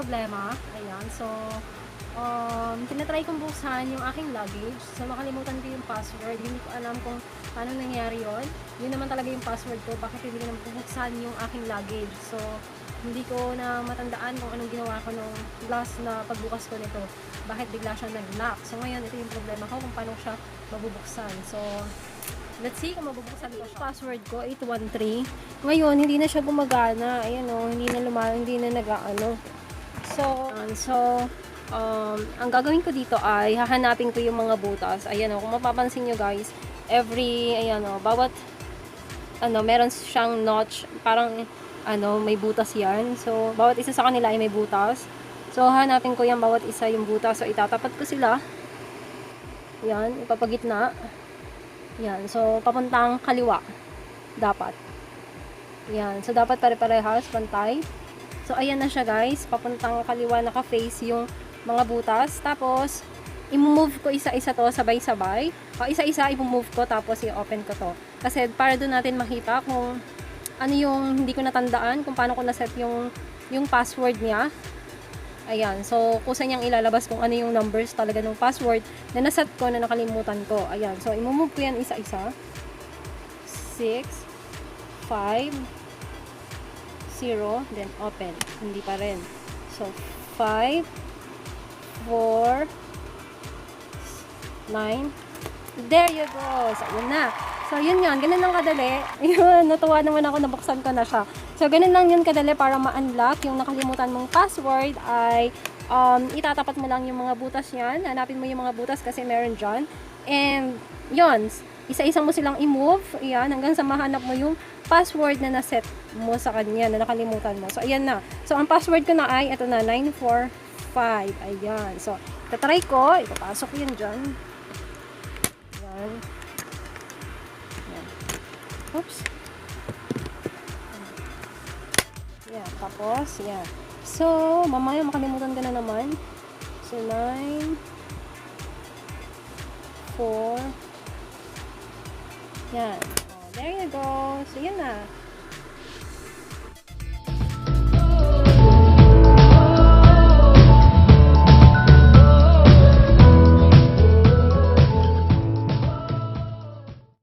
problema. Ayan. So, tinatry kong buksan yung aking luggage. So, makalimutan ko yung password. Hindi ko alam kung paano nangyari yon. Yun naman talaga yung password ko. Bakit hindi ko na buksan yung aking luggage? So, hindi ko na matandaan kung anong ginawa ko nung last na pagbukas ko nito. Bakit bigla siya nag-lock. So, ngayon, ito yung problema ko kung paano siya mabubuksan. So, let's see kung mabubuksan ko siya. Password ko, 813. Ngayon, hindi na siya gumagana. Ayan o, hindi na nag-ano. Ang gagawin ko dito ay hahanapin ko yung mga butas. Ayan o, kung mapapansin nyo guys, bawat, meron siyang notch, parang, may butas yan. So, bawat isa sa kanila ay may butas. So, hahanapin ko yan, bawat isa yung butas. So, itatapat ko sila. Yan, ipapagitna. Yan, so, papuntang kaliwa. Dapat. Yan, so, dapat pare-parehas, pantay. So, ayan na siya guys. Papuntang kaliwa, naka-face yung mga butas. Tapos, i-move ko isa-isa to, sabay-sabay. O, isa-isa, i-move ko, tapos i-open ko to. Kasi, para doon natin makita kung ano yung hindi ko natandaan, kung paano ko na-set yung password niya. Ayan, so, kusa niyang ilalabas kung ano yung numbers talaga ng password na naset ko, na nakalimutan ko. Ayan, so, i-move ko yan isa-isa. 6, 5, 0, then open. Hindi pa rin. So, 5, 4, 9. There you go. So, yun na. So, yun yun. Ganun lang kadali. Yun, natuwa naman ako, nabuksan ko na siya. So, ganun lang yun kadali para ma-unlock yung nakalimutan mong password ay itatapat mo lang yung mga butas yan. Hanapin mo yung mga butas kasi meron dyan. And, yun. Isa-isa mo silang i-move. Ayan, hanggang sa mahanap mo yung password na naset mo sa kanya, na nakalimutan mo. So, ayan na. So, ang password ko na ay, ito na, 945. Ayan. So, tatry ko. Ipapasok yun dyan. Ayan. Ayan. Oops. Ayan. Tapos, ayan. So, mamaya makalimutan ka na naman. So, 9, 4, yan. Oh, there you go. So, yun na.